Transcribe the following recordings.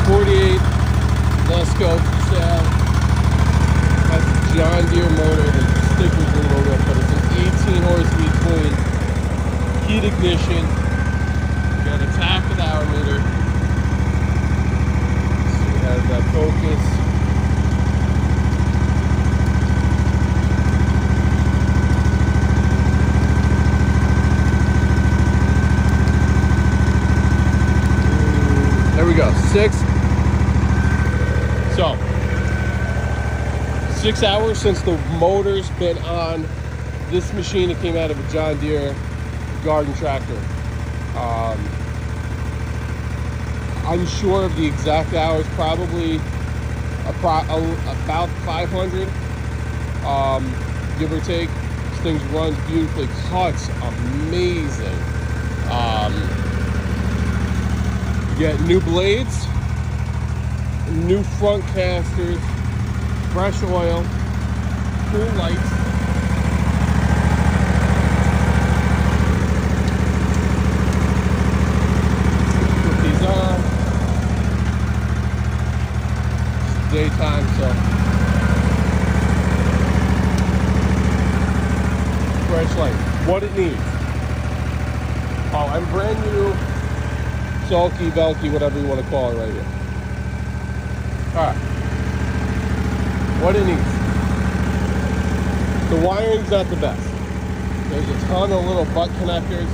48 Lesco for sale. Has a John Deere motor. The sticker's a little rough, but it's an 18 horse V-twin. Heat ignition. Got a tapped hour meter. So it has that focus. There we go, 6 hours since the motor's been on this machine. It came out of a John Deere garden tractor. Unsure of the exact hours, probably about 500, give or take. This thing runs beautifully, cuts amazing. You get new blades, new front casters, fresh oil, cool lights. Put these on. It's daytime, so fresh light. What it needs. Oh, I'm brand new Sulkey, Velkey, whatever you want to call it right here. Alright. What it needs. The wiring's not the best. There's a ton of little butt connectors.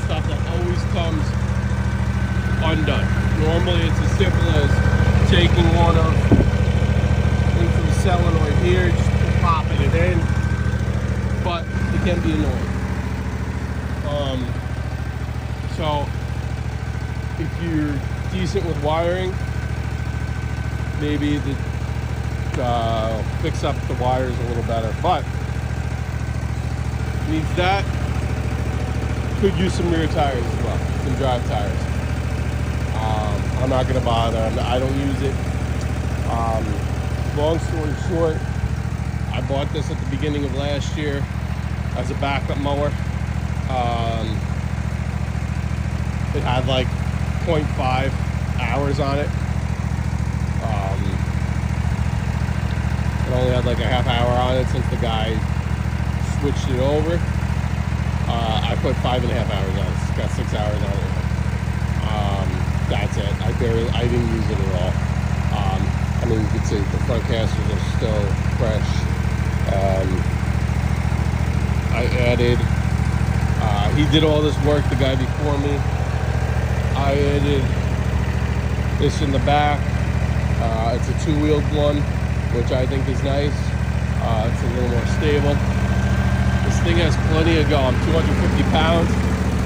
Stuff that always comes undone. Normally it's as simple as taking one of into the solenoid here, just popping it in. But it can be annoying. So if you're decent with wiring, maybe the fix up the wires a little better, but needs that. Could use some rear tires as well, some drive tires. I'm not gonna bother. I don't use it. Long story short, I bought this at the beginning of last year as a backup mower. It had like 0.5 hours on it. It only had like a half hour on it since the guy switched it over. I put 5.5 hours on it. It's got 6 hours on it. That's it. I didn't use it at all. I mean, you could see the front casters are still fresh. I added, he did all this work, the guy before me. I added this in the back. It's a two-wheeled one, which I think is nice. It's a little more stable. This thing has plenty of go. I'm 250 pounds.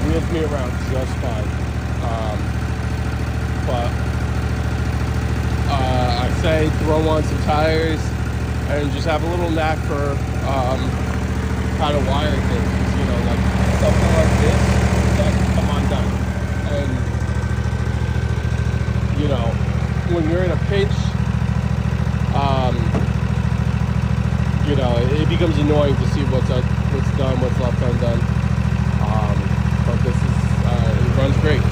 Wheels me around just fine. But I say throw on some tires and just have a little knack for how to wire things. You know, like something like this that can come undone. And you know, when you're in a pinch, you know, it becomes annoying to see what's done, what's left undone. But this is, it runs great.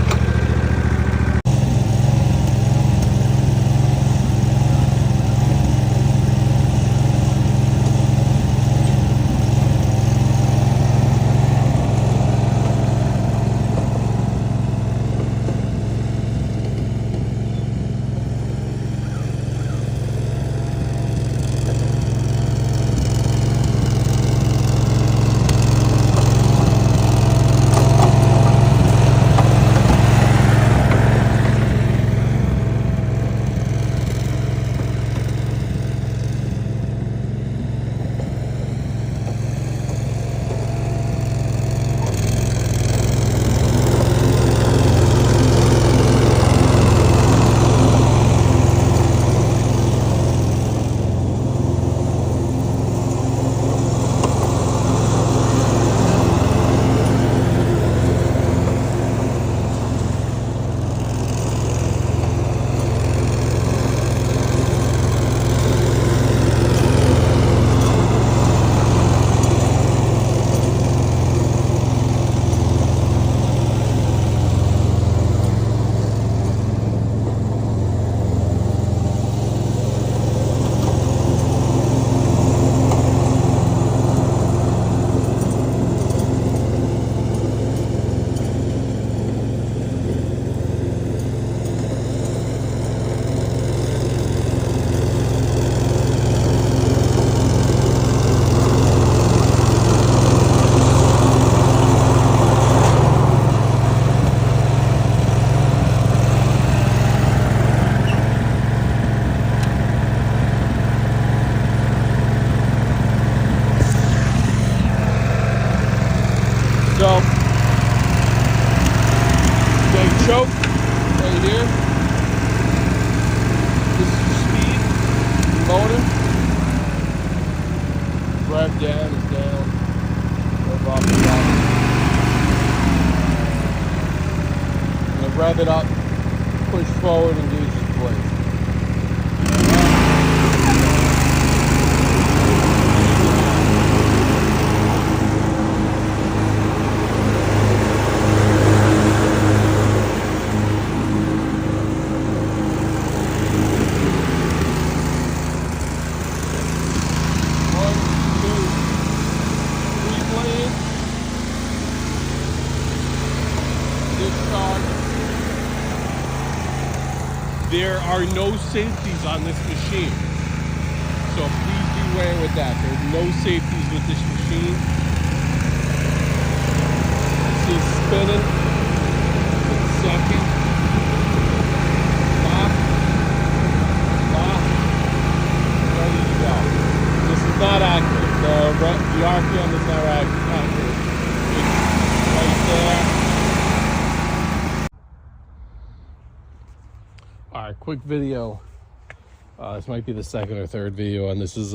choke right here. This is your speed, motor. Rev down is down. Rev up is up. I'm gonna rev it up, push forward, and engage the blade. There are no safeties on this machine, so please beware with that. There's no safeties with this machine. See it spinning, it's sucking, pop, pop, ready to go. This is not accurate. The RPM is not accurate. It's right there. Alright, quick video. This might be the second or third video, and this is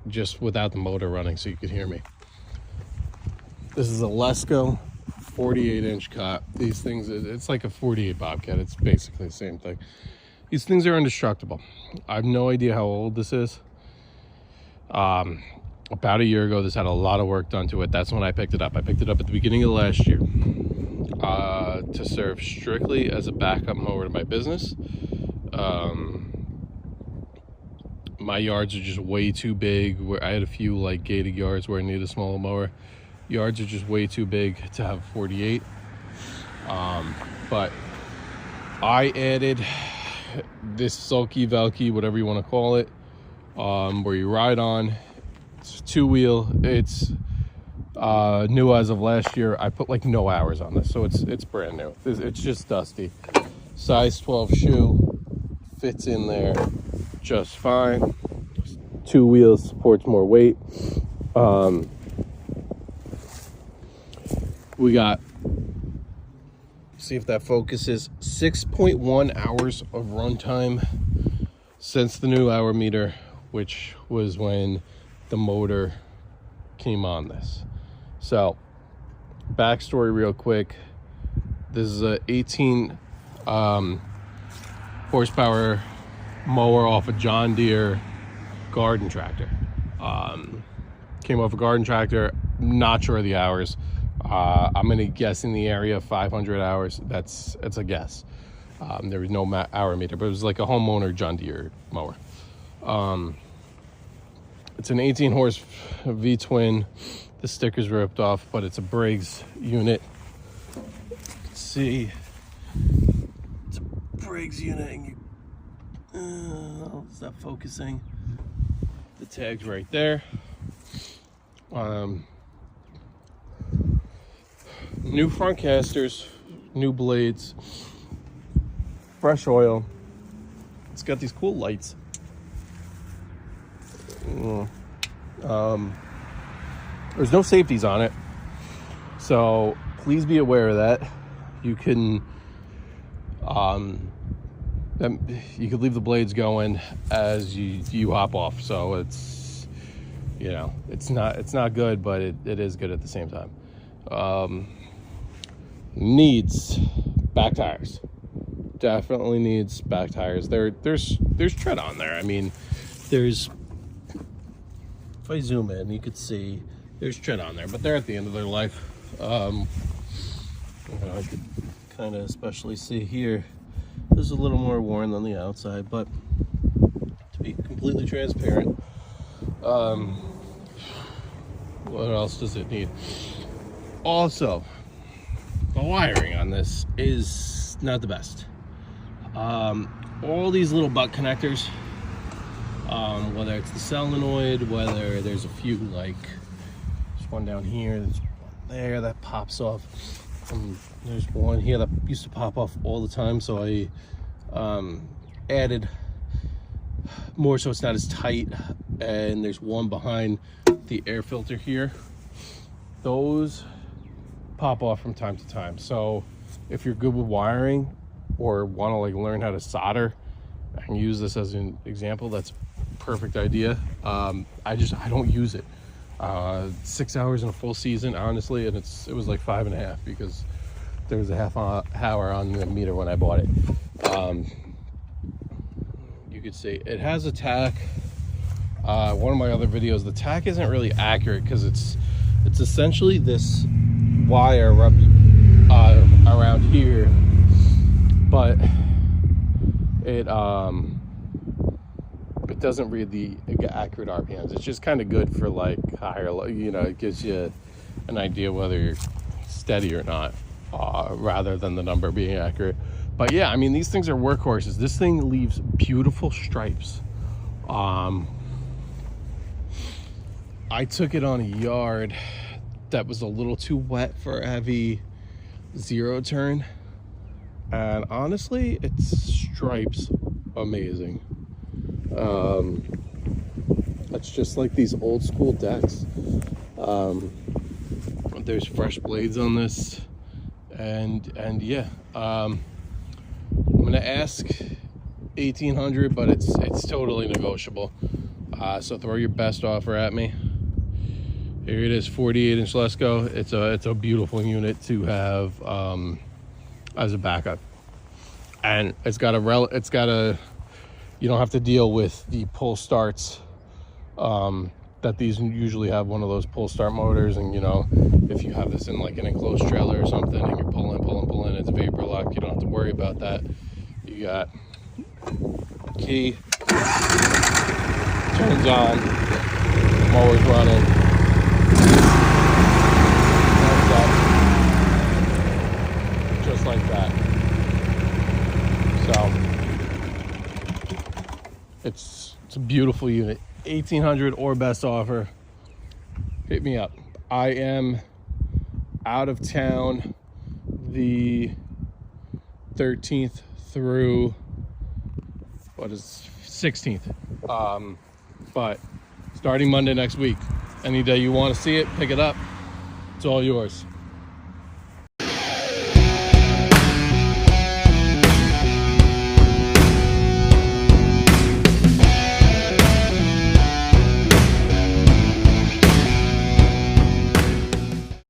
just without the motor running so you can hear me. This is a Lesco 48-inch cut. These things, it's like a 48 Bobcat. It's basically the same thing. These things are indestructible. I have no idea how old this is. About a year ago, this had a lot of work done to it. That's when I picked it up. I picked it up at the beginning of last year to serve strictly as a backup mower to my business. My yards are just way too big. Where I had a few like gated yards where I need a smaller mower. Yards are just way too big to have 48. But I added this Sulkey, Velkey, whatever you want to call it, where you ride on. It's two-wheel. It's new as of last year. I put like no hours on this, so it's brand new. It's just dusty. Size 12 shoe, fits in there just fine. Two wheels, supports more weight. We got, see if that focuses, 6.1 hours of runtime since the new hour meter, which was when the motor came on this. So backstory real quick, this is a 18 horsepower mower off a John Deere garden tractor. Came off a garden tractor, not sure of the hours. I'm gonna guess in the area of 500 hours. It's a guess. There was no hour meter, but it was like a homeowner John Deere mower. It's an 18 horse V-twin. The sticker's ripped off, but it's a Briggs unit. Let's see, it's a Briggs unit, and it's not focusing. The tag's right there. New front casters, new blades, fresh oil. It's got these cool lights. There's no safeties on it, so please be aware of that. You can you could leave the blades going as you hop off, so it's, you know, it's not good, but it is good at the same time. Needs back tires. Definitely needs back tires. There's tread on there. I mean, there's, if I zoom in, you could see there's tread on there, but they're at the end of their life. You know, I could kind of especially see here, there's a little more worn than the outside, but to be completely transparent, what else does it need? Also, the wiring on this is not the best. All these little butt connectors, whether it's the solenoid, whether there's a few, like there's one down here, there's one there that pops off, there's one here that used to pop off all the time, so I added more so it's not as tight, and there's one behind the air filter here. Those pop off from time to time, so if you're good with wiring, or want to like learn how to solder, I can use this as an example. That's a perfect idea. I don't use it. 6 hours in a full season, honestly, and it was like 5.5 because there was a half hour on the meter when I bought it. You could see it has a tack. One of my other videos, the tack isn't really accurate because it's essentially this wire rubbed around here, but it doesn't read the accurate RPMs. It's just kind of good for like higher, you know, it gives you an idea whether you're steady or not, rather than the number being accurate. But yeah, I mean, these things are workhorses. This thing leaves beautiful stripes. I took it on a yard that was a little too wet for a heavy zero turn, and honestly, it stripes amazing. It's just like these old school decks. There's fresh blades on this, and yeah, I'm gonna ask 1,800, but it's totally negotiable. So throw your best offer at me. Here it is, 48-inch Lesco. It's a beautiful unit to have as a backup, and it's got a you don't have to deal with the pull starts that these usually have, one of those pull start motors. And you know, if you have this in like an enclosed trailer or something and you're pulling, it's vapor lock, you don't have to worry about that. You got key, turns on, mower's running, turns up, just like that. So it's a beautiful unit. 1,800 or best offer. Hit me up. I am out of town the 13th through 16th. But starting Monday next week, any day you want to see it, pick it up. It's all yours.